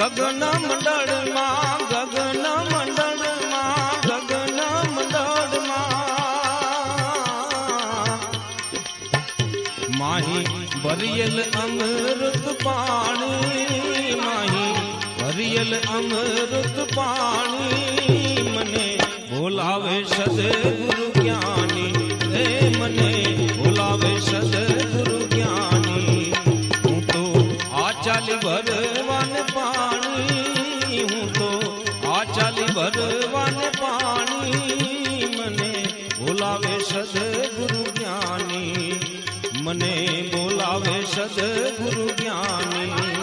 ગગન મંડળમાં ગગન મંડળમાં ગગન મંડળમાં માહી ભરિયલ અમૃત પાણી માહી ભરિયલ અમૃત પાણી મને બોલાવે સદગુરુ જ્ઞાની હે મને બોલાવે સદગુરુ જ્ઞાની હું તો આ ચાલી ભરવાને પાણી હું તો આ ચાલી ભરવાને પાણી મને બોલાવે સદગુરુ જ્ઞાની મને બોલાવે સદગુરુ જ્ઞાની